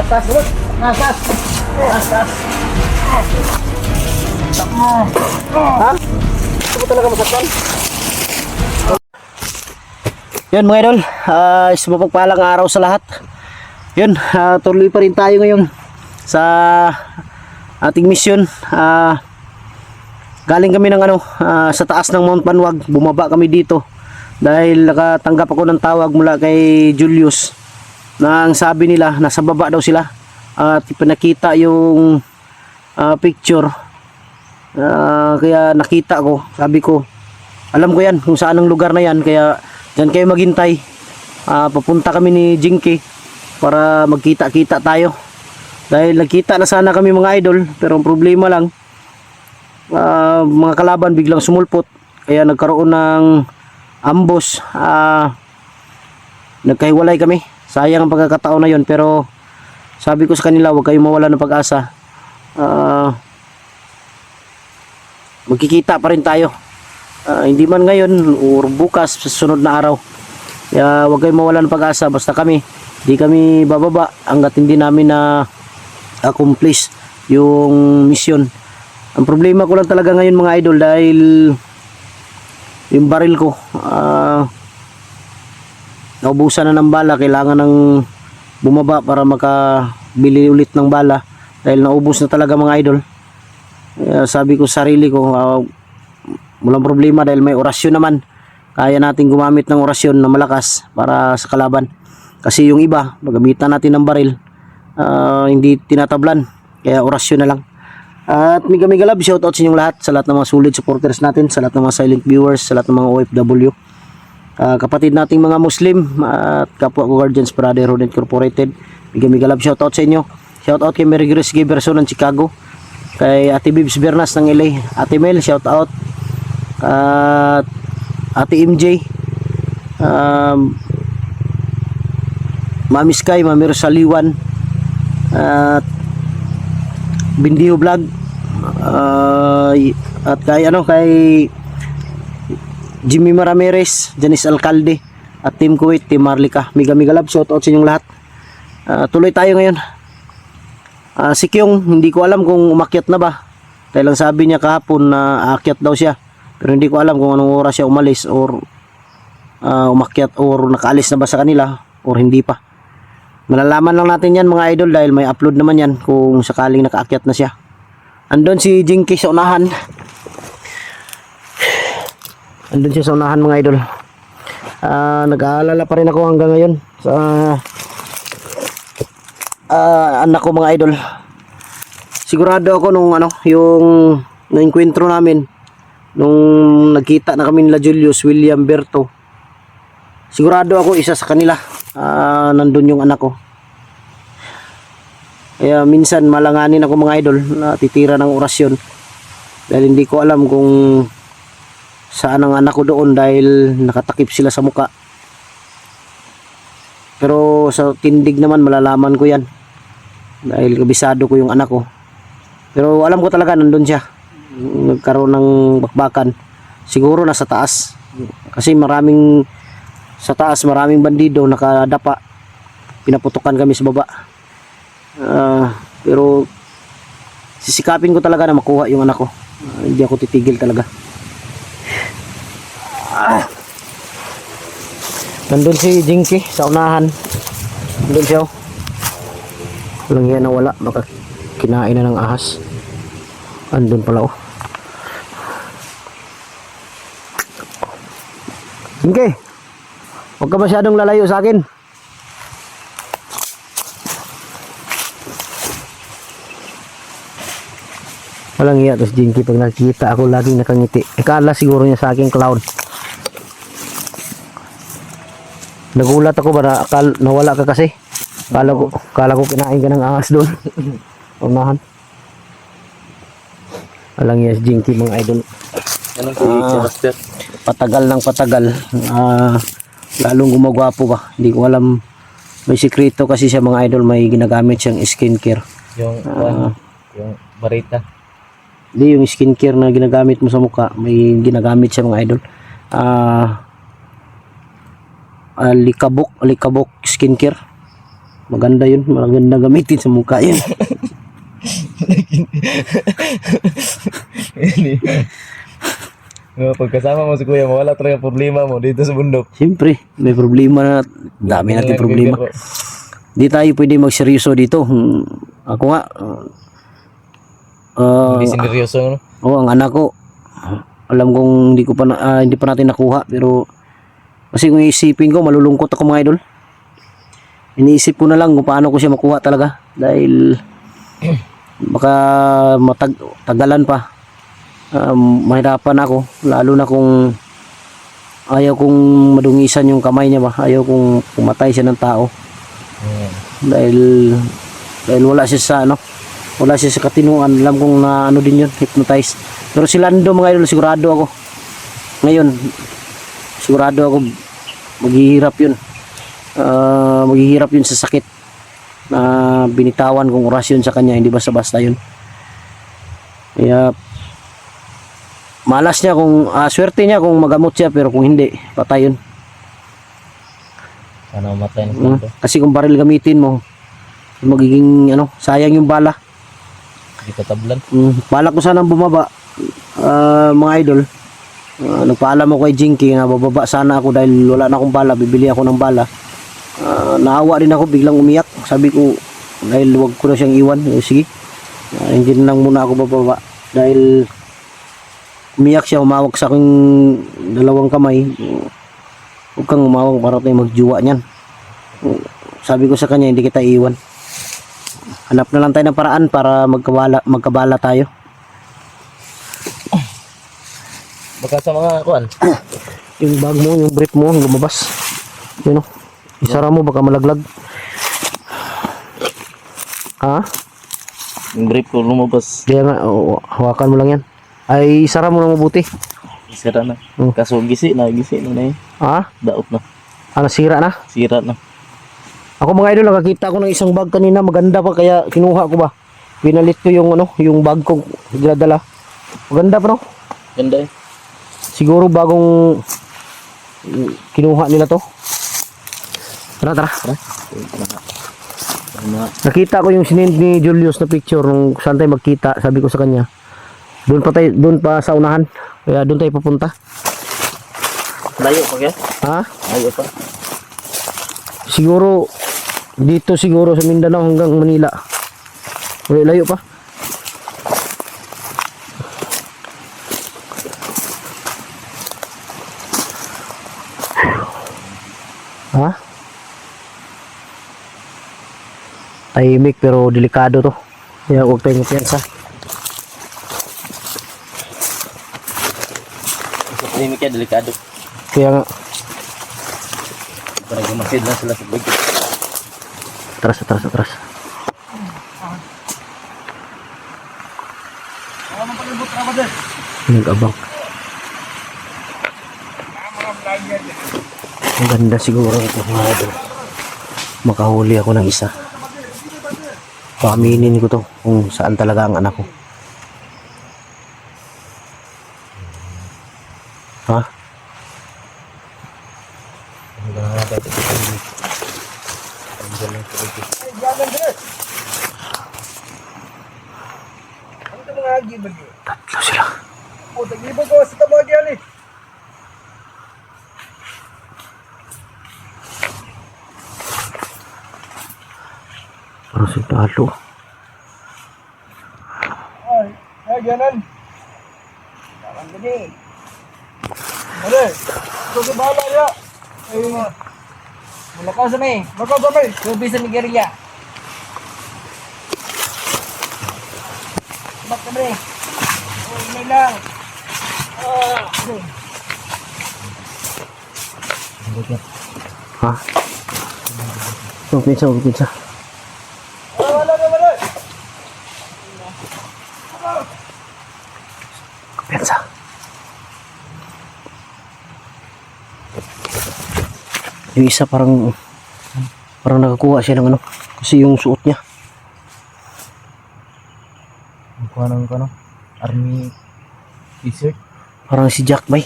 Atas, bud. Atas. Atas. Ha? Ito talaga masaktan? Yun mga idol, mapagpalang araw sa lahat. Yun, tuloy pa rin tayo ngayon sa ating mission. Galing kami ng sa taas ng Mount Banwag, bumaba kami dito dahil nakatanggap ako ng tawag mula kay Julius na ang sabi nila nasa baba daw sila at pinakita yung picture. Kaya nakita ko, sabi ko alam ko yan kung saan ang lugar na yan, kaya dyan kayo maghintay. Papunta kami ni Jinky para magkita-kita tayo dahil nagkita na sana kami mga idol, pero ang problema lang mga kalaban biglang sumulpot kaya nagkaroon ng ambos. Nagkahiwalay kami, sayang ang pagkakataon na yon, pero sabi ko sa kanila huwag kayong mawala ng pag-asa. Magkikita pa rin tayo, hindi man ngayon o bukas sa sunod na araw, kaya huwag kayong mawala ng pag-asa. Basta kami, di kami bababa hanggat hindi namin na accomplish yung mission. Ang problema ko lang talaga ngayon mga idol dahil yung baril ko naubusan na ng bala, kailangan ng bumaba para makabili ulit ng bala dahil naubos na talaga mga idol. Sabi ko sa sarili ko, walang problema dahil may orasyon naman, kaya natin gumamit ng orasyon na malakas para sa kalaban. Kasi yung iba, magamitan natin ng baril, hindi tinatablan, kaya orasyon na lang. At mega love, shoutout sa inyong lahat, sa lahat ng mga solid supporters natin, sa lahat ng mga silent viewers, sa lahat ng mga OFW, kapatid nating mga Muslim at kapwa ko Guardians Brotherhood Incorporated. Mega love, shoutout sa inyo. Shoutout kay Mary Grace Giberson ng Chicago, kay Ate Bibs Bernas ng LA, Ate Mel shoutout, at Ate MJ, Mami Sky, Mami Rosaliwan, at Bindiho Vlog, at kay Jimmy Ramirez, Janice Alcalde, at Team Kuwait, Team Marlica. Mega love, shoutout sa inyong lahat. Tuloy tayo ngayon. Si Kyung, hindi ko alam kung umakyat na ba dahil lang sabi niya kahapon na aakyat daw siya, pero hindi ko alam kung anong oras siya umalis or umakyat or nakaalis na ba sa kanila or hindi pa. Malalaman lang natin yan mga idol dahil may upload naman yan kung sakaling nakaakyat na siya. Andun si Jinky sa unahan, andun siya sa unahan mga idol. Nag-aalala pa rin ako hanggang ngayon sa anak ko mga idol. Sigurado ako nung yung naenkwentro namin nung nagkita na kami nila Julius, William, Berto, sigurado ako isa sa kanila nandun yung anak ko. Kaya minsan malanganin ako mga idol na titira ng orasyon dahil hindi ko alam kung saan ang anak ko doon dahil nakatakip sila sa muka, pero sa tindig naman malalaman ko yan dahil kabisado ko yung anak ko. Pero alam ko talaga nandun siya, nagkaroon ng bakbakan, siguro nasa taas kasi sa taas maraming bandido nakadapa, pinaputukan kami sa baba. Pero sisikapin ko talaga na makuha yung anak ko, hindi ako titigil talaga. Nandun si Jinky sa unahan, nandun siya. Walang yan na wala, baka kinain na ng ahas. Andun pala Jinky, huwag ka masyadong lalayo sa akin. Walang iya to si Jinky, pag nakikita ako laging nakangiti. Akala siguro niya sa akin clown. Nagulat ako ba nawala ka kasi. Kala ko kinain ka ng ahas doon. Unahan. Walang iya si Jinky mga idol. Patagal ng patagal. Lalong gumagwapo ka. Hindi ko alam. May sikreto kasi siya mga idol, may ginagamit siyang skincare. Yung barita. Hindi, yung skincare na ginagamit mo sa mukha, may ginagamit siya mga idol. Likabok skincare. Maganda yun. Maganda gamitin sa mukha yun. No, pagkasama mo si kuya, mawala talaga problema mo dito sa bundok. Siyempre, may problema na. Dami natin problema. Di tayo pwede magseryoso dito. Ako nga, Hindi sineryoso, no? ang anak ko, alam kong hindi pa natin nakuha, pero kasi kung isipin ko, malulungkot ako mga idol. Iniisip ko na lang kung paano ko siya makuha talaga dahil baka tagalan pa. Mahirapan ako, lalo na kung ayaw kong madungisan yung kamay niya ba, ayaw kong pumatay siya ng tao. Dahil wala siya sa wala siya sa katinuan. Alam kong na din yun, hypnotized. Pero si Lando mga idol, sigurado ako ngayon, sigurado ako maghihirap yun sa sakit na binitawan kong orasyon sa kanya, hindi basta-basta yun. Kaya malas niya kung swerte niya kung magamot siya, pero kung hindi, patay yun. Sana mamatay na Kasi kung baril gamitin mo, magiging sayang yung bala. Hindi katablan. Balak ko sanang bumaba, mga idol. Nagpaalam ako kay Jinky na bababa sana ako dahil wala na akong bala, bibili ako ng bala. Naawa din ako, biglang umiyak. Sabi ko, dahil wag ko na siyang iwan, sige, hindi na lang muna ako bababa. Dahil umiyak siya, umawak sa aking dalawang kamay. Huwag kang umawak para tayo magjuwa niyan. Sabi ko sa kanya, hindi kita iwan. Hanap na lang tayo ng paraan para magkabala tayo. Baka sa mga kuan. Yung bag mo, yung brief mo, lumabas. Yun o. Isara mo, baka malaglag. Ha? Yung brief ko lumabas. Kaya nga, hawakan mo lang yan. Ay, isara mo na mabuti. Sira na. Kaso gisi na eh. Ha? Daot na. Nasira na? Sira na. Ako mga idol, nakakita ko ng isang bag kanina, maganda pa, kaya kinuha ko ba. Pinalit ko yung yung bag ko dinadala. Maganda pa no? Ganda eh. Siguro bagong kinuha nila to. Tara. Nakita ko yung sinend ni Julius na picture nung saan tayo magkita. Sabi ko sa kanya, doon pa sa unahan. Kaya doon tayo pupunta. Layo pa kaya? Ha? Layo pa. Siguro dito siguro sa Mindanao hanggang Manila. Layo pa. Ha? Tahimik pero delikado to. Kaya huwag tayong piyansa. Sa tahimik yan, delikado. Kaya nga, Parang gumasid lang sila sa bag. atras. Nag-abang. Ang ganda siguro ito mga idol. Makahuli ako ng isa. Paaminin ko to kung saan talaga ang anak ko. Ha? Tatlo sila. Parang sintalo. Ay, ganan. Parang gini. Ano? Ito sa bahala niya. Ay, Mulakaw sa may. makaw sa may. Subi sa Nigeria. Ba't ka bre? Oh, may lang. Ha? Pinsa. Wala. Pinsa. Yung isa parang nakakuha siya ng kasi yung suot niya. Ang ano? Army t-shirt. Parang si Jack bay.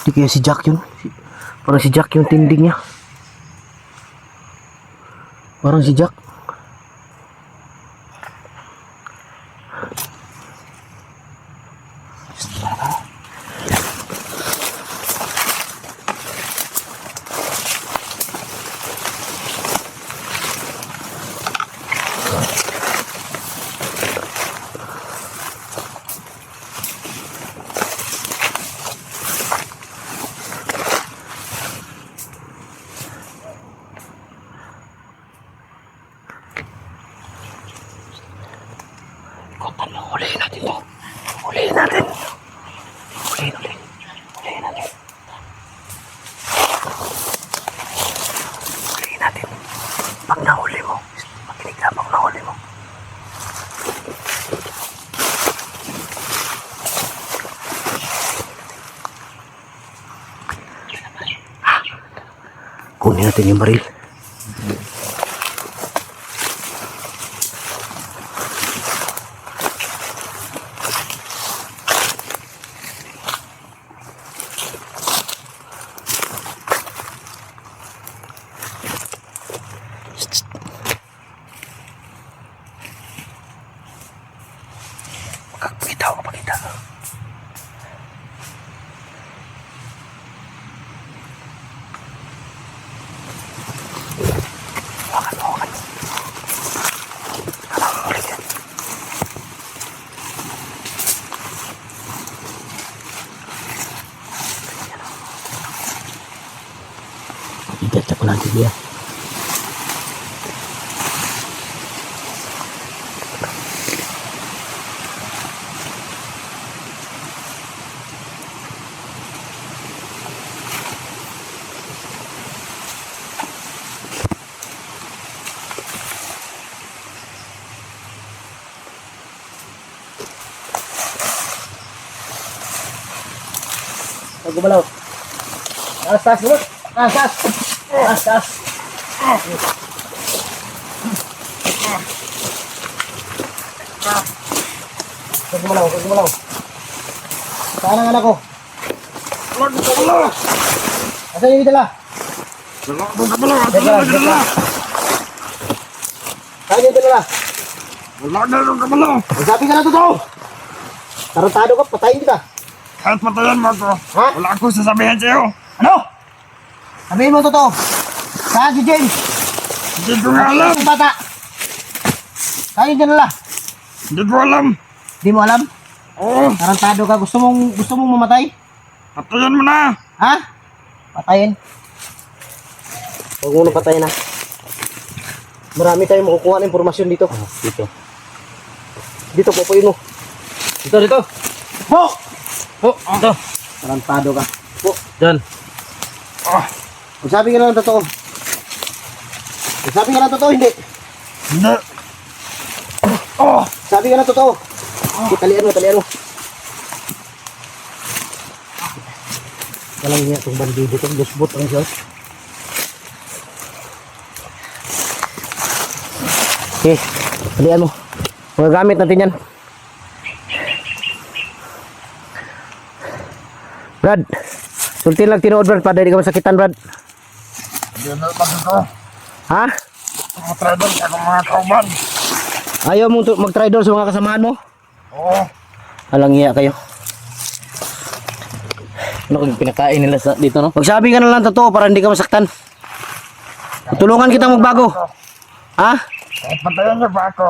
Hindi kaya si Jack yun. Parang si Jack yung tinding niya. Parang si Jack. Huliin natin to. Huliin natin. Huliin natin. Huliin natin. Pag nahuli mo, makinig ka pag nahuli mo. Kunin natin yung baril. Pakita ako, pakita. Hawakan. Alam mo ulit yan. Ikat ako natin dia. Huwag gumalaw. Taas, look. Taas. Huwag gumalaw. Saan ang anak ko? Asan yung dala? Dala. Saan yung dala? Sabi ka na totoo. Tarantado ka, patayin kita. Kahit patayan mo ako, Ha? wala akong sasabihin sa'yo. Ano? Sabihin mo totoo. Saan si James? Hindi ko nga alam. Ang bata. Saan yung dinala? Hindi ko alam. Di mo alam? Oo, Tarantado ka. Gusto mong mamatay? patayan mo na. Ha? Patayin. Huwag mo na patayin ha. Marami tayong makukuha ng informasyon dito. Dito. Dito, pupuin mo. Dito. Po! Ito. Tarantado ka. Po. Diyan. Magsabi ka na ng totoo. Magsabi ka na ng totoo, hindi. Hindi. Sabi ka na totoo. Talian mo. Walang niya itong bandido itong gusbot ang siya. Okay, talian mo. Magagamit natin yan. Brad, sultin lang tinuod Brad, para di ka masakitan Brad. Hindi na naman ito. Ha? Mga trader ako mga kauban. Ayaw mo mag-try doon sa mga kasamahan mo? Oo. Alang iya kayo. Ano kung pinakain nila dito, no? Magsabi ka na lang totoo para hindi ka masaktan. Tulungan kita magbago. Ha? Kahit patayan niyo ba ako?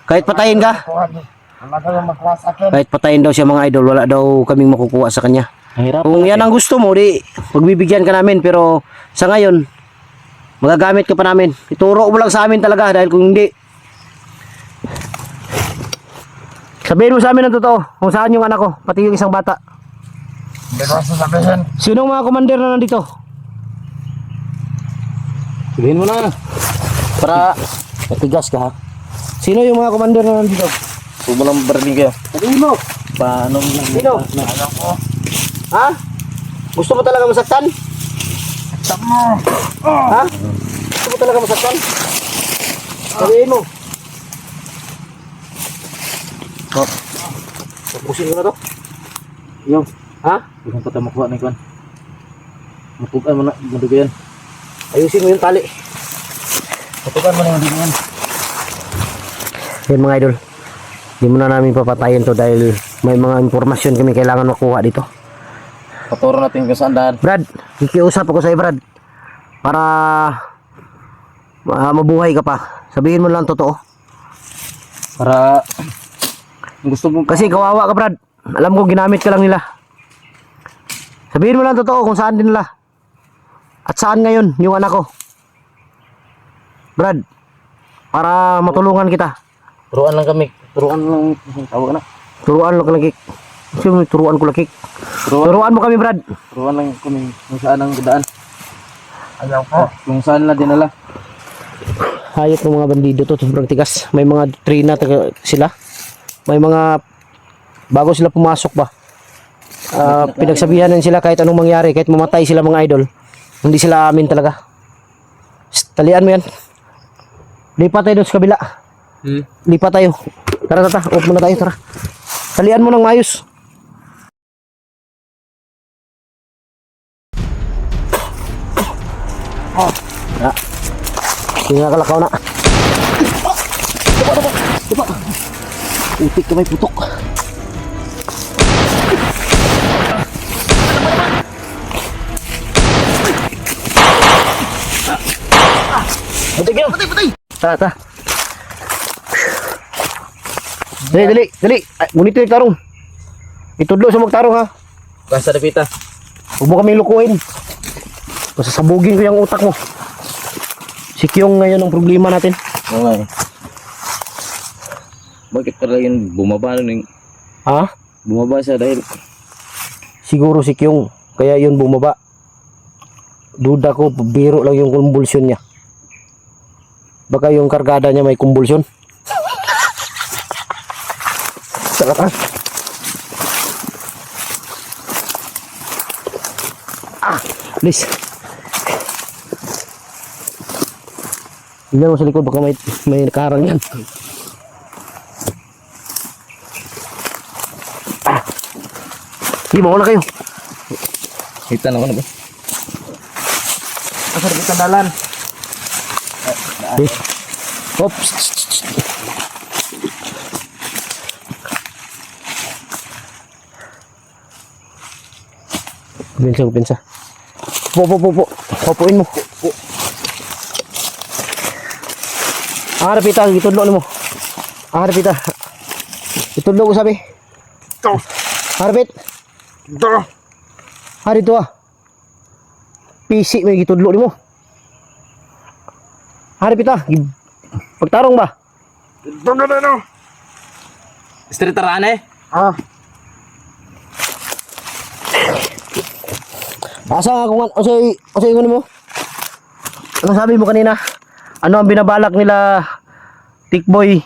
Kahit patayin ka? Wala kayong makuha sa akin. Kahit patayin daw siya mga idol, wala daw kaming makukuha sa kanya. Ang hirap. Kung yan ang gusto mo, di pagbibigyan ka namin. Pero sa ngayon, magagamit ka pa namin. Ituro mo lang sa amin talaga dahil kung hindi, sabihin mo sa amin ang totoo kung saan yung anak ko, pati yung isang bata. Hindi ko sasabihin. Sinong mga commander na nandito? Sabihin mo na. Para matigas ka ha. Sino yung mga commander na nandito? Huwag mo lang barinig kayo. Sabihin mo. Paano lang? Sino? Ayaw ko. Ha? Gusto mo talaga masaktan? Stop mo. Ha? Gusto mo talaga masaktan? Sabihin mo. Oh, Tapusin ko na to. yung. Ha? Huwag pa tayo makuha na ikuan. Mapugan mo na. Madugo yan. Ayusin mo yung tali. Tutukan mo na yung din yan. Yan mga idol. Hindi muna namin papatayin to dahil may mga impormasyon kami kailangan makuha dito. Paturo natin kung saan daan. Brad, kikiusap ako sa'yo Brad. Para mabuhay ka pa. Sabihin mo lang totoo. Para kung gusto mo Kasi kawawa ka Brad. Alam ko ginamit ka lang nila. Sabihin mo lang totoo kung saan din nila. At saan ngayon yung anak ko. Brad, para matulungan kita. turuan lang kami. Turuan lang tawag na. Turuan lang lagi. Sino turuan ko lagi? Turuan mo kami Brad. Turuan lang kami kung saan ang daan. Ayaw ko. Kung saan na dinala. Hayop ng mga bandido to, sobrang tigas. May mga trina sila. May mga bago sila pumasok ba. Pinagsabihan din sila kahit anong mangyari, kahit mamatay sila mga idol. Hindi sila amin talaga. Talian mo yan. Lipat tayo doon sa kabila. Lipat tayo. Tara, off muna tayo, tara. Talian mo ng maayos. Ya. Sige na kalakaw na. Diba? Utik ka may putok. Patay. Tara. Dali. Ay, ngunit yung tarong. Itudlo sa magtarong ha. Basta dapita. Huwag mo kaming lukuhin. Masasabugin ko yung utak mo. Si Kyong ngayon ang problema natin. Oo nga eh. Bakit talagang bumaba nun yung... Ha? Bumaba siya dahil... Siguro si Kyong. Kaya yun bumaba. Duda ko, biro lang yung kumbulsyon niya. Baka yung kargada niya may kumbulsyon. Sakat ha? Please. Tingnan mo sa likod, baka may nakarang yan. Hindi, mauna kayo. Kita na ko na ba? Asa dapita dalan. Eh. Oops. Pinsa. Po. Papuin mo. Pita, itudlo mo. Pita. Itudlo ko sabi. Ito. Harapit. Ito. Hari to ah. Pisi may gitudlo nimo. Pita. Pagtarong ba? Ito na no. Street taraan eh. Ah. Asa kung ano mo? Ano sabi mo kanina? Ano ang binabalak nila Tikboy,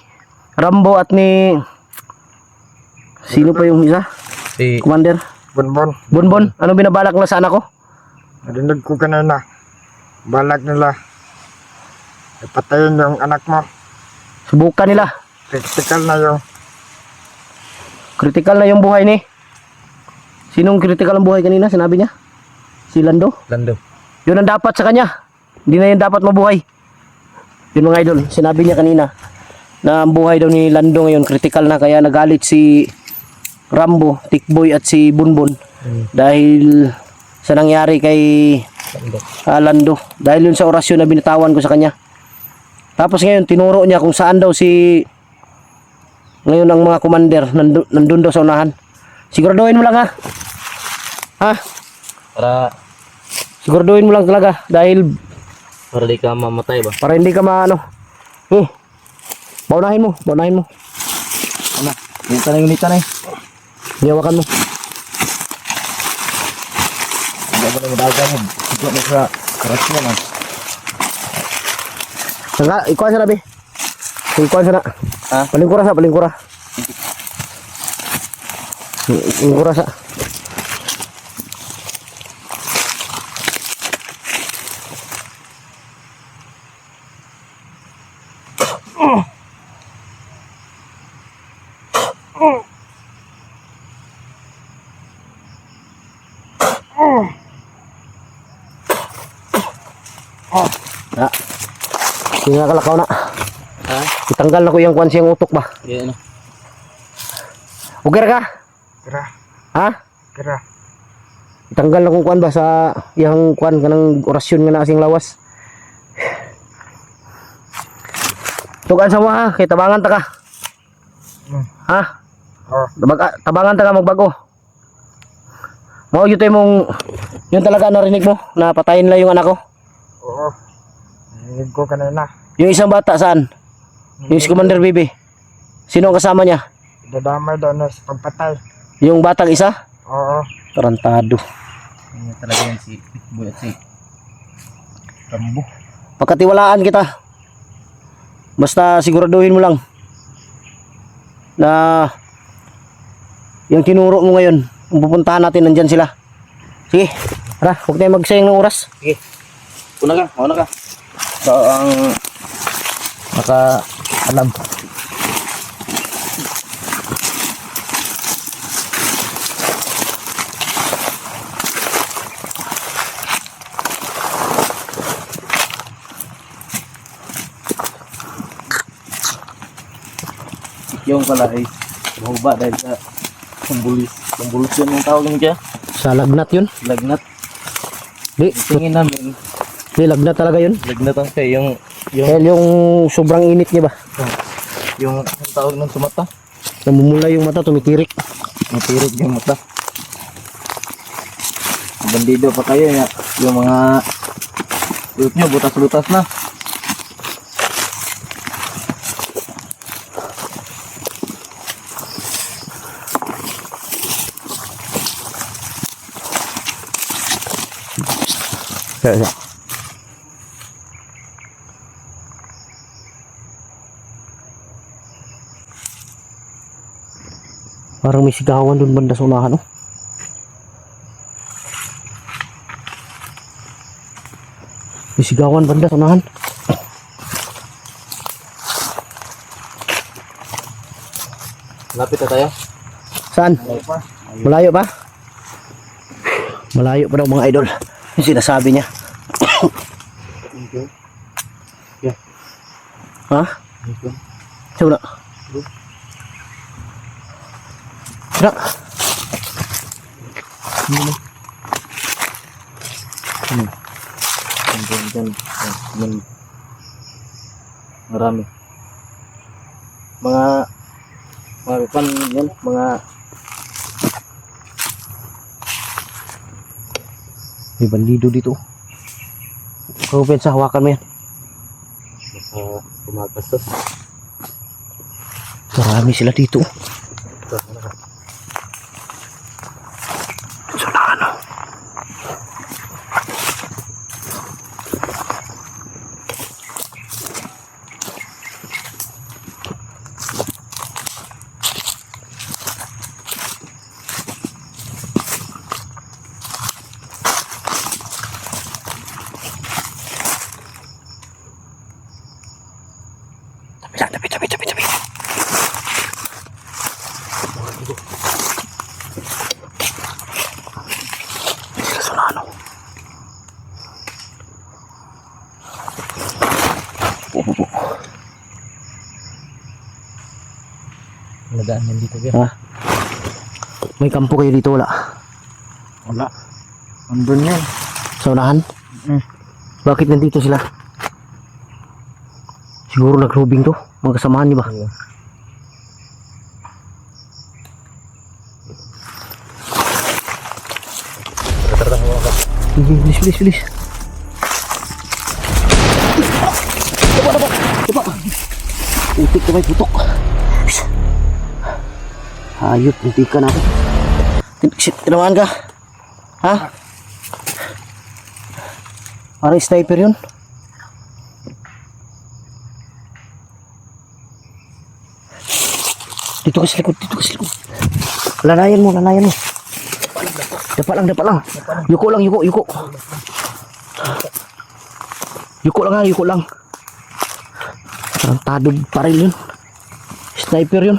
Rambo at ni sino pa yung isa? Si... Commander? Bonbon. Ano binabalak nila sa anak ko? Narinig ko kanina. Balak nila. Ipatayin yung anak mo. Subukan nila. Critical na yung. Critical na yung buhay ni. Sinong critical ang buhay kanina? Sinabi niya? Si Lando? Lando. Yun ang dapat sa kanya. Hindi na yun dapat mabuhay. Yun mga idol, sinabi niya kanina na ang buhay daw ni Lando ngayon critical na, kaya nagalit si Rambo, Tikboy at si Bonbon dahil sa nangyari kay Lando. Dahil yun sa orasyon na binitawan ko sa kanya. Tapos ngayon tinuro niya kung saan daw si ngayon ang mga commander nandun daw sa unahan. Siguraduhin mo lang ha. Siguraduhin mo lang talaga dahil Para di ka mamatay ba? para hindi ka maano. Baunahin mo. Ano? Unita na eh. Hiyawakan mo. Hindi ako na madaga mo. Sigla mo sa karasyon ah. Sangka, ikuha sa nabi. Ikuha sa na. Ha? Palingkura. Palingkura sa. Pinakalakaw na. Ha? Itanggal na ko yung kwan siyang utok ba. Iya ano. Ugar ka? Kira, Ha? kira. Itanggal na kong kwan ba sa yung kwan kanang orasyon nga na asing lawas. Tugan sa mo ha, kay tabangan ta ka. Ha? Oh, Tabangan ta ka magbago. Mao yun tayo mong yun talaga narinig mo na patayin lang yung anak ko. oo. Narinig ko kanina. Yung isang bata saan? Yung si Commander Bibi. Sino ang kasama niya? Dadamay daw na sa pagpatay. Yung batang isa? Oo. Tarantado. Ini talaga yan si Pitbull at si Rambo. Pagkatiwalaan kita. Basta siguraduhin mo lang na yung tinuro mo ngayon, kung pupuntahan natin, nandyan sila. Sige, tara, huwag tayo magsayang ng oras. Sige. Una ka. So, ang naka-alam. Yung pala ay mahuba dahil sa pambulusyon yung tawag niya. Sa lagnat yun. Lagnat. Di, Tingin namin, di lagnat talaga yun. lagnat ang siya. Yung Dahil yung sobrang init niya ba? ang tawag ng sumata. Namumula yung mata, tumitirik. Matirik yung mata. Bandido pa kayo ya. Yung mga ulit nyo, butas-butas na. Kaya, parang may sigawan dun banda sa unahan, oh. May sigawan banda sa unahan. Lapit na tayo. Saan? Malayo pa? Malayo pa daw mga idol. Yung sinasabi niya. Yeah. Ha? Saan na? Saan? Diyan. Marami. Mga pan yan, mga May bandido dito. Kung pensa, hawakan mo yan. tumakas to. Marami sila dito. Tabi. Sila sa nano. Nagaan yan dito Ha? May kampo kayo dito, wala? Wala. Andun yan. Sa unahan? Bakit nandito sila? Siguro nagrubing to. Mga kasamahan niyo ba? Bilis. Diba? Utik ka may putok. Hayop, hindi ka na ako. Tinamaan ka? Ha? Parang sniper yun. Dito ka sa likod. Lalayan mo. Dapat lang. Yuko lang. Yuko lang. Tarantado paril yun. Sniper yun.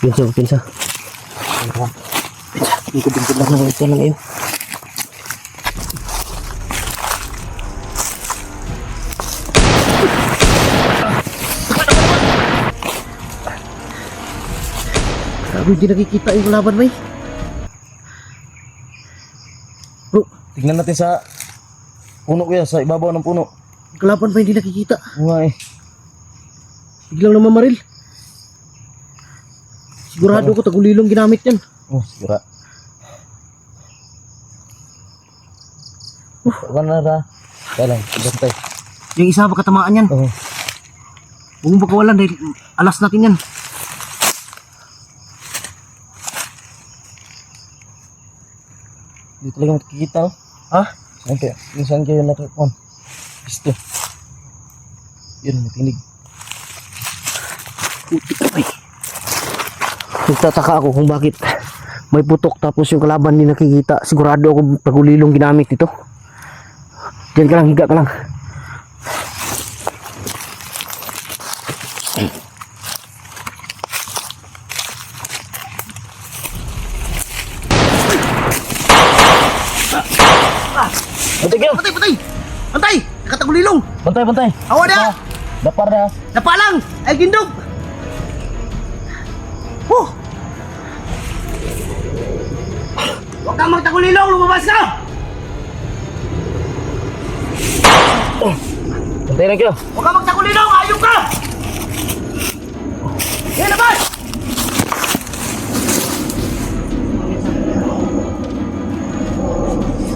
Pinsa, pinsa. Lingkod lang ng ito lang ngayon. Grabe, hindi nakikita yung laban, may. Bro, Tignan natin sa puno kuya, sa ibabaw ng puno. kalaban pa hindi nakikita. Oo nga eh. Biglang namamaril. Sigurado ko tagulilong ginamit yan. Oh, sigura. Wala na ra. Kaya lang, bantay. Yung isa pa katamaan yan. Oo. Huwag mong pagkawalan dahil alas natin yan. Hindi talaga makikita oh. Ha? Saan kayo nakikon? Gusto. Yun, matinig. Putik ka, may. Nagtataka ako kung bakit may putok tapos yung kalaban hindi nakikita. Sigurado ako tagulilong ginamit ito. Diyan ka lang, higa ka lang. Bantay kayo! Patay, patay! Patay! Nakatagulilong! Bantay, bantay! Awa na! Dapar na! Napa lang! Ay, gindog! Oh! Huwag kang magtagulilong! Lumabas ka! Bantay na kayo! Huwag kang magtagulilong! Ayun ka! Yan, labas!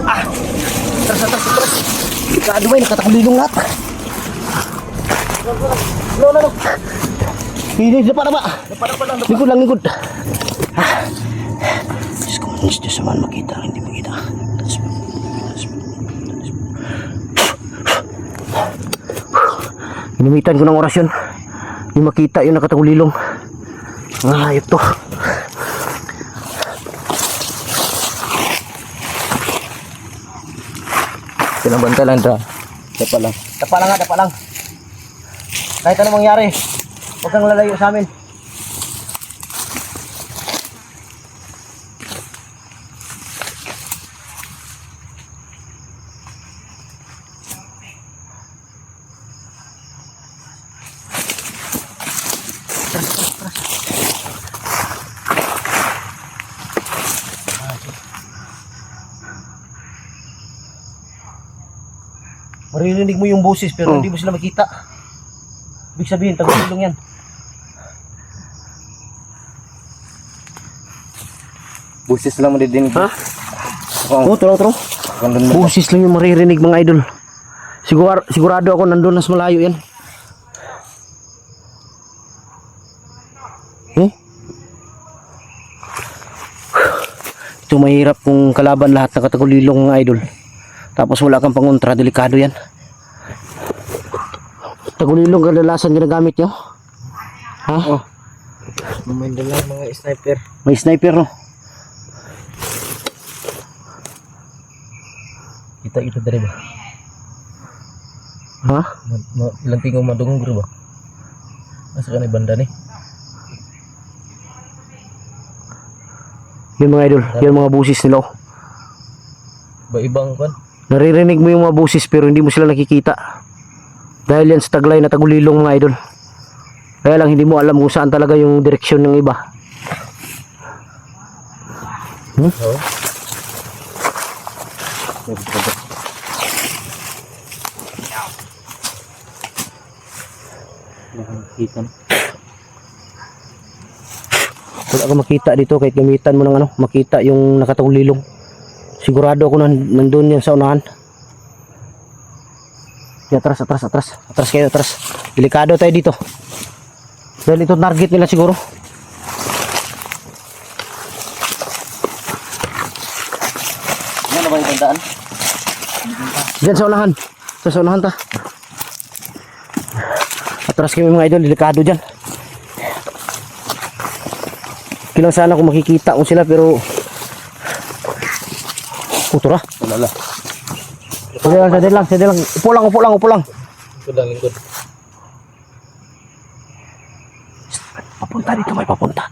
Ah! Atras, atras, atras! Kado ba, nakatagulilong lahat. No. Ini depan apa? Depan. Lingkod lang, lingkod. Ah. Diyos ko, Diyos naman makita, hindi makita. Inimitan ko ng orasyon. Hindi makita yung nakatagulilong. Ah, ito. Pinabantay lang dra. Dapa lang. Dapa lang. Kahit anong mangyari, huwag kang lalayo sa amin. Maririnig mo yung boses pero hindi mo sila makita. Ibig sabihin, tagulilong yan. Busis lang mo din. Ha? Oo. Oo, turo. Gandun mo. Boses lang yung maririnig mga idol. Sigurado ako nandun nas malayo yan. Ito mahirap kung kalaban lahat ng katagulilong mga idol. Tapos wala kang pangontra, delikado yan. Tagulilong kadalasan ginagamit nyo? Ha? Oh. May dalang mga sniper. May sniper no? Kita dari ba? Ha? Ilang tingong madungong bro ba? Nasa kanay banda ni. Yun mga idol, yun mga busis nila oh. Ba ibang kan? Naririnig mo yung mga busis pero hindi mo sila nakikita. Dahil yan sa taglay na tagulilong mga idol. Kaya lang hindi mo alam kung saan talaga yung direksyon ng iba. Oo. Nakikita. Wala ka makita dito kahit gamitan mo ng ano, makita yung nakatagulilong. Sigurado ako nandun yan sa unahan. Atras. Atras kayo, atras. Delikado tayo dito. Dahil ito target nila siguro. Ano ba yung tandaan? Diyan sa unahan. Sa unahan ta. Atras kayo mga idol, delikado dyan. Kilang sana kung makikita ko sila pero putura. Wala lang. Sadya lang. Upo lang. Lingkod lang, lingkod. Papunta dito, may papunta.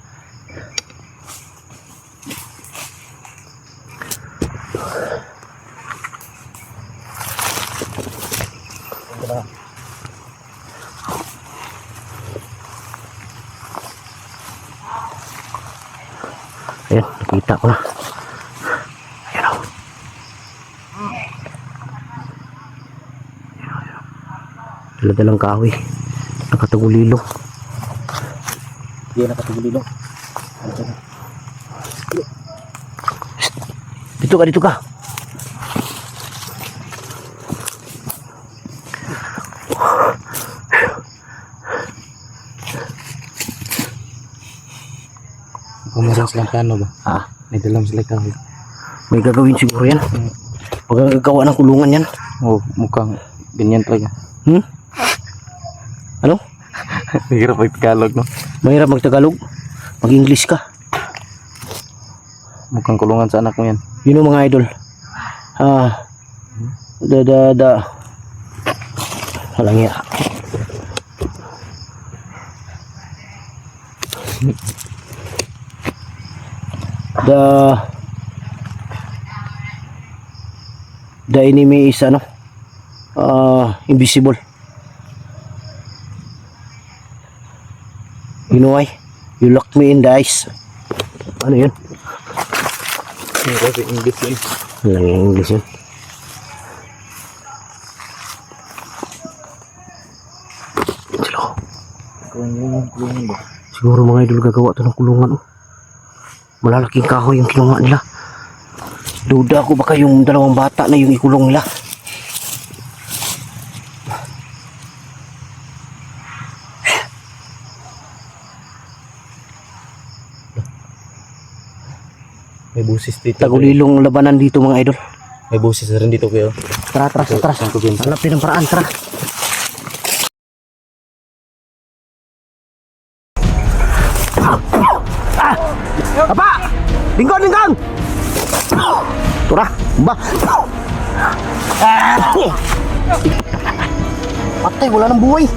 Ayan, nakita ko na. Ayan o. Dala-dalang kahoy. Nakatagulilo. Hindi nakatagulilo. Dito ka, dito ka. Kung meron silang plano ba? Ah, May dalam sila kahoy. may gagawin siguro yan. Magagawa ng kulungan yan. Oh, mukhang ganyan talaga. Hmm? Ano? Hirap mag-Tagalog, no? Mahirap magtagalog. Mag-English ka. Mukhang kulungan sa anak mo yan. Yun ang mga idol. Ah. Walang iya. The enemy is ano? Invisible. You know why? You lock me in the eyes. Ano yun? Kasi English yun. Walang yung English yun. Silo. Kulungan ba? Siguro mga idol gagawa to ng kulungan. Oh. Malalaking kahoy yung kinuha nila. Duda ko baka yung dalawang bata na yung ikulong nila. May busis dito. Tagulilong labanan dito mga idol. May busis na rin dito kayo. Tara, tara, tara. Hanapin ang paraan, tara. Apa! Lingkon, lingkon! Tura, ba? Patay, wala nang buhay.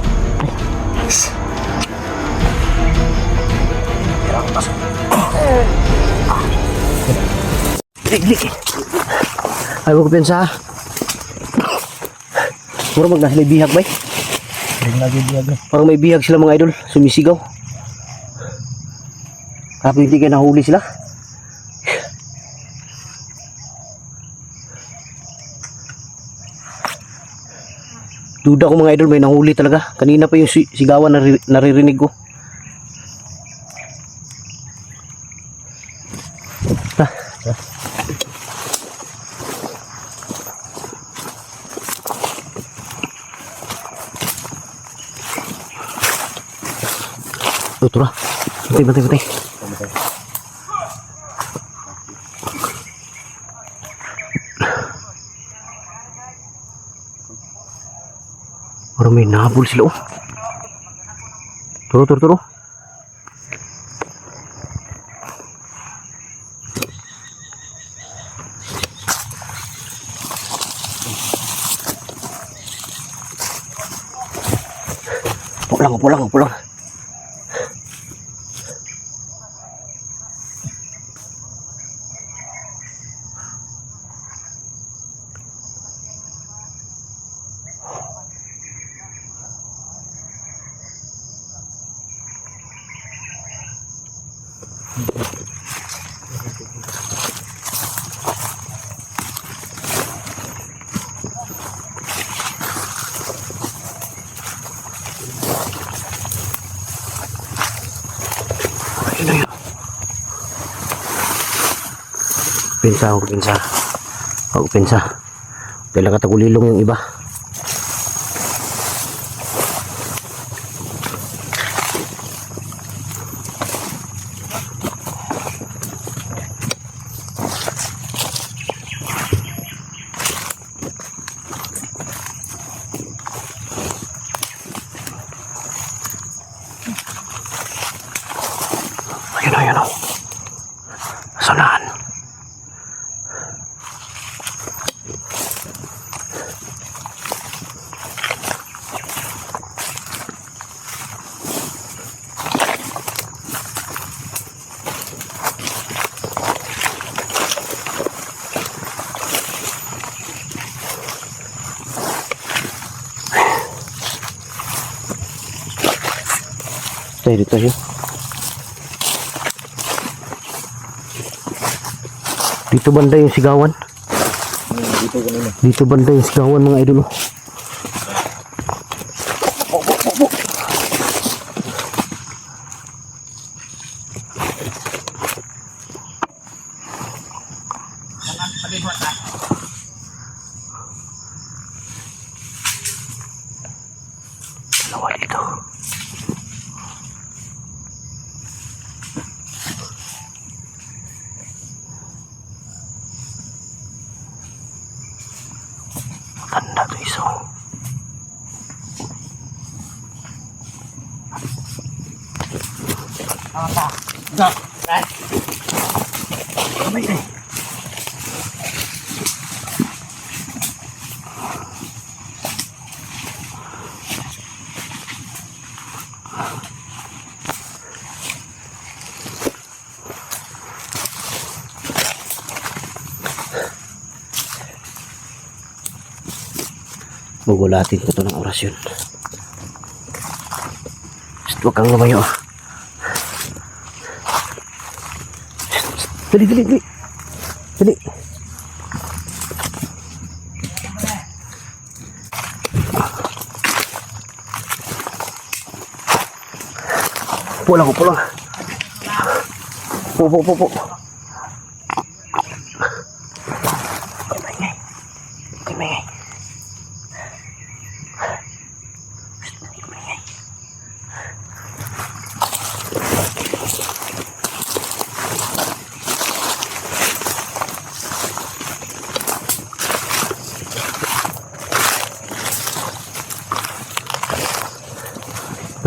Glik. Ayaw ko pensa. Mura mag nasa may bihag ba? Parang may bihag sila mga idol. Sumisigaw. Kapag hindi kayo nahuli sila. Duda ko mga idol, may nahuli talaga. Kanina pa yung sigawan na naririnig ko. Tura. Bantay. Parang may nabul sila oh. Turo. Pulang. Ayun. Pinsa. Dahil nakatagulilong yung iba. Ayun oh. Sanahan. Dito yun. Dito banda yung sigawan. Dito kanina. Dito banda yung sigawan mga idol. Dalawa dito. Tanda to iso. Gugulatin ko to ng orasyon. Huwag kang lumayo. Dali, dali, dali. Dali. Pulang ko, pulang. Po. Maingay.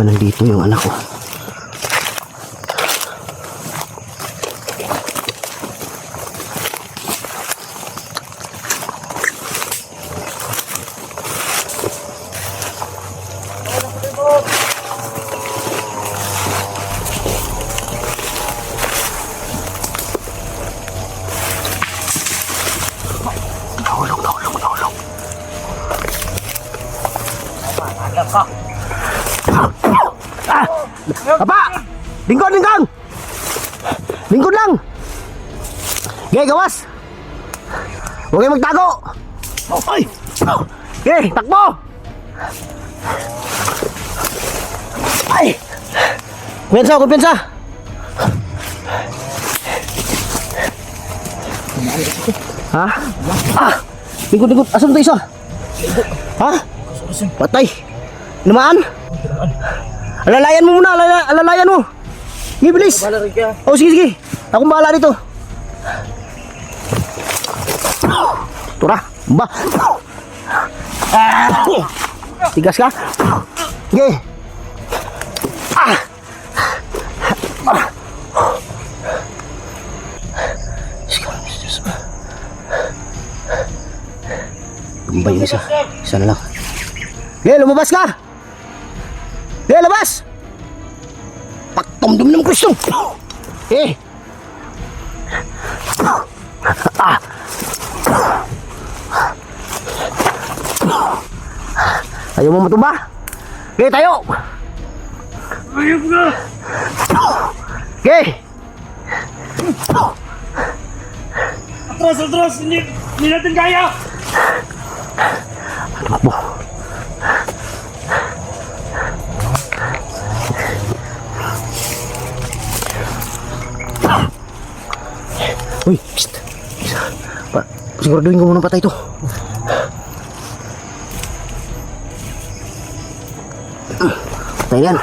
Nandito yung anak ko. Nahulog. Apa? Lingkod! Lingkod lang! Okay, gawas! Huwag kayong magtago! Ay! Okay, takbo! Ay! Kumpiyansa! Ha? Lingkod! Asan ito isa? Ha? Patay! Namaan? Alalayan mo muna, alalayan mo. Sige, bilis. Oh, sige. Akong bahala dito. Tura, ba. Tigas ka? Sige. Tumbay yung isa. Isa na lang. Sige, lumabas ka. Sige, labas! Pagtumdum ng Kristo! Ayaw mo matumba? Okay, tayo! Ayaw ka! Okay! Atras! Hindi natin kaya! Tumakbo! Uy, psst. Siguraduhin ko muna patay ito. Patay yan.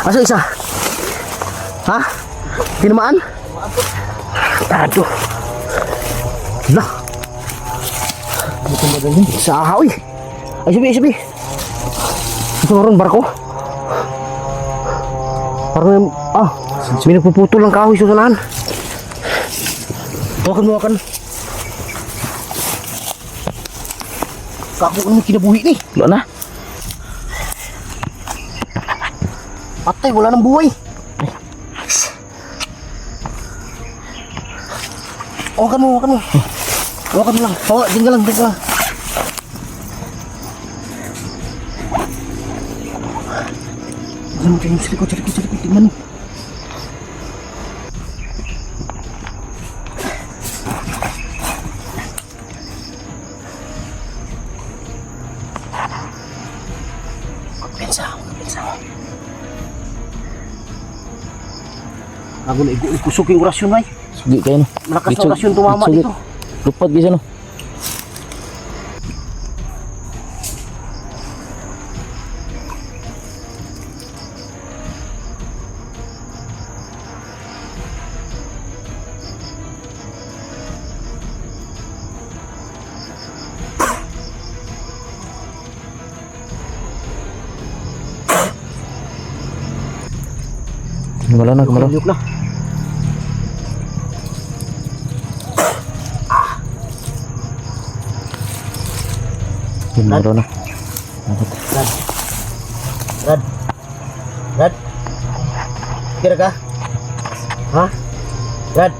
Asa isa? Ha? Tinamaan? Tado. Hala. Sa ahaw eh. Ay, sabi. Ito na rin barko. Parang may nagpuputol ng kahoy sa sanahan. Hawakan. Kako ano kinabuhi ni? Wala na. Patay, wala nang buhay. Hawakan mo. Hawakan mo lang. Diyan ka lang. Tingnan mo, sa likod. Tingnan mo. Ako na kusok yung orasyon ay. Sugi kayo no. Malakas na orasyon tumama Gitsugit. dito. Lupad gisa no. Gumalaw na, gumalaw. Yuk na. Gumalaw na. Rad. Rad. Kira ka? Ha? Rad.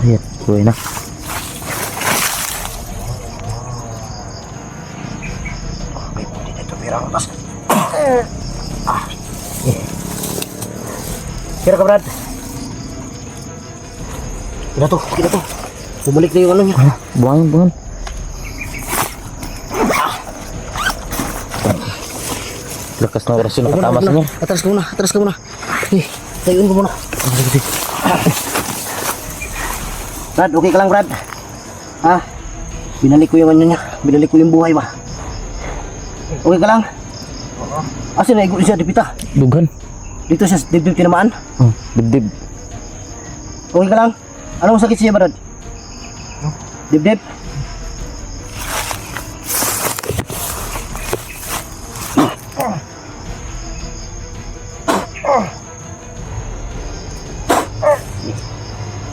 Ayat, kuwi na. Kira ka, Brad? Kira to, kira to. Bumalik na yung ano niya. Buangin, buangin. Lakas na orasyon nakatamas niya. Atras ka muna. Eh, tayuin ko muna. Brad, okay ka lang, Brad? Ha? Binalik ko yung ano niya. Binalik ko yung buhay ba? Okay ka lang? Asin na siya dipita. Dugan. Dito siya dibdib tinamaan. Dibdib. Okay ka lang? Anong sakit siya, Brad? Dibdib?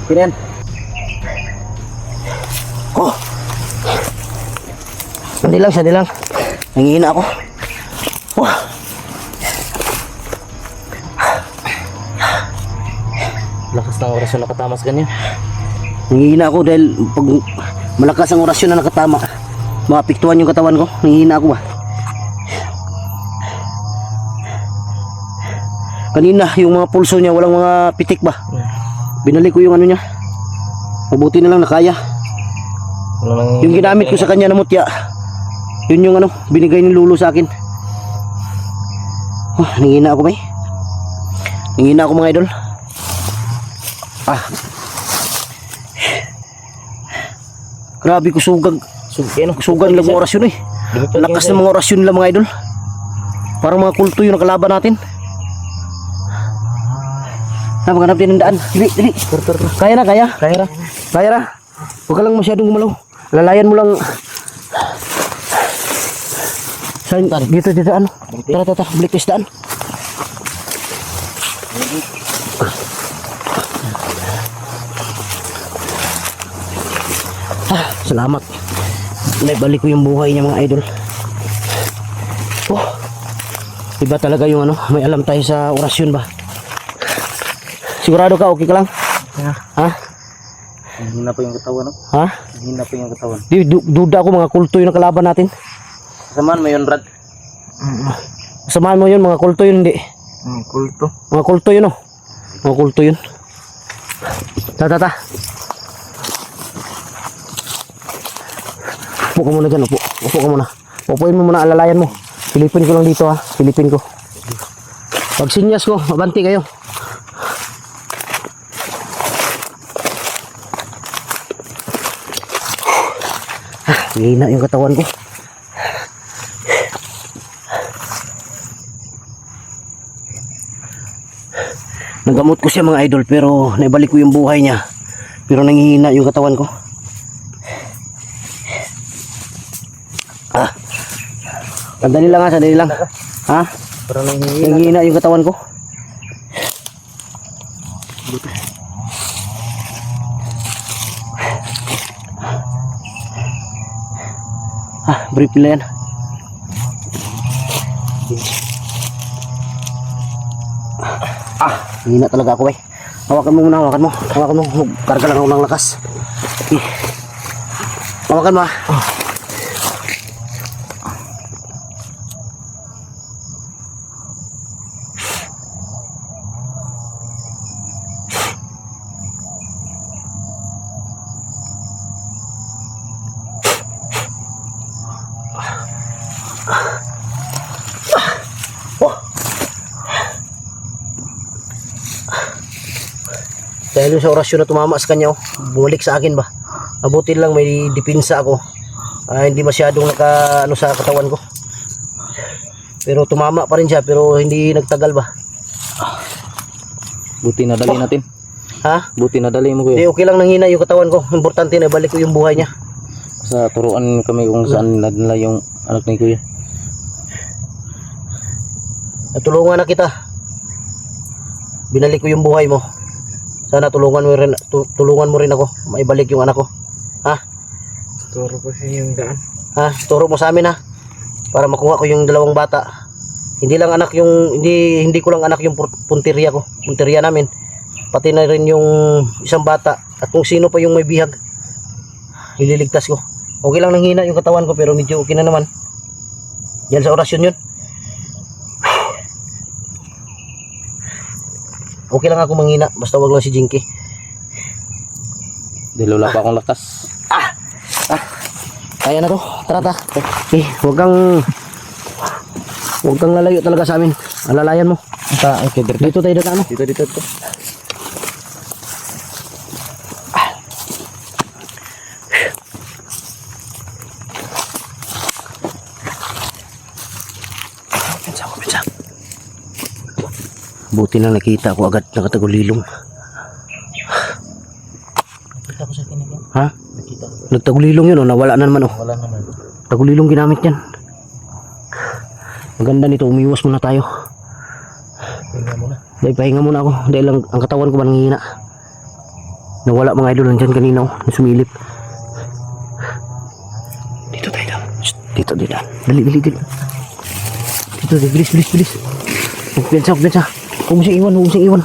Kinian. Oh. Sandi lang. Nangihina ako. Wah. Lakas na orasyon nakatamas ganyan. Nangihina ako dahil pag malakas ang orasyon na nakatama, maapektuhan yung katawan ko. Nangihina ako ba? Kanina yung mga pulso niya walang mga pitik ba? Binalik ko yung ano niya. Mabuti na lang nakaya. Yung ginamit ko sa kanya na mutya, yun yung ano, binigay ni Lulu sa akin. Oh, nangihina ako ba eh? Nangihina ako mga idol. Grabe kusugan lang mga orasyon eh. Lakas ng mga orasyon lang mga idol. Parang mga kulto yung nakalaban natin. Maghanap din ng daan. Dili. Kaya na. Huwag ka lang masyadong gumalaw. Lalayan mo lang. Saan? Dito ano? Tara. Balik tayo sa daan. Salamat. Naibalik ko yung buhay niya mga idol. Oh. Iba talaga yung ano, may alam tayo sa orasyon ba? Sigurado ka, okay ka lang? Yeah. Ha? Hina pa yung katawan no? Ha? Hina pa yung katawan. Duda ako mga kulto yung nakalaban natin. Samaan mo yun, Brad. Samahan mo yun, mga kulto yun, hindi. Kulto. Mga kulto yun, oh. Mga kulto yun. Ta. Upo ka muna dyan, upo ka muna. Upuin mo muna, alalayan mo. Silipin ko lang dito, ha. Silipin ko. Pag sinyas ko, mabanti kayo. Hina yung katawan ko. Nagamot ko siya mga idol pero naibalik ko yung buhay niya. Pero nanghihina yung katawan ko. Sandali lang. Ha? Parang nanghihina. Nanghihina yung katawan ko. Brief nila yan. Hina talaga ako eh. Hawakan mo muna. Karga lang ako ng lakas. Okay. Hawakan mo. Dahil yung sa orasyon na tumama sa kanya, oh, bumalik sa akin ba. Mabuti lang may depensa ako. Hindi masyadong naka ano sa katawan ko. Pero tumama pa rin siya, pero hindi nagtagal ba. Buti nadali natin. Ha? Buti nadali mo Hindi, kuya. okay lang nanghina yung katawan ko. Importante na balik ko yung buhay niya. Sa turuan kami kung saan nadala yung anak ni kuya. Natulungan na kita. Binalik ko yung buhay mo. Sana tulungan mo rin ako. Maibalik yung anak ko. Ha? Turo ko sa yung daan. Ha? Turo mo sa amin ha. Para makuha ko yung dalawang bata. Hindi ko lang anak yung punteriya ko. Punteriya namin. Pati na rin yung isang bata. At kung sino pa yung may bihag, ililigtas ko. Okay lang nanghina yung katawan ko, pero medyo okay na naman. Yan sa orasyon yun. Okay lang ako manghina, basta wag lang si Jinky. Dahil wala pa akong lakas. Kaya na to, tara ta. Okay, wag kang lalayo talaga sa amin. Alalayan mo. Okay, Dito tayo na ano. Dito. Buti na nakita ko agad nakatagulilong. Nakita ko sa akin yan. Ha? Nakita ko. Nagtagulilong yun, oh. Nawala na naman, oh. Wala naman. Tagulilong ginamit yan. Maganda nito, umiwas muna tayo. Tingnan mo na. Dahil pahinga muna ako. Dahil ang katawan ko ba nanghihina. Nawala mga idol, nandyan kanina, oh. Sumilip. Dito tayo daw. Shh, dito. Dali. Dito, bilis. Magpiyansa. Huwag mo siyang iwan.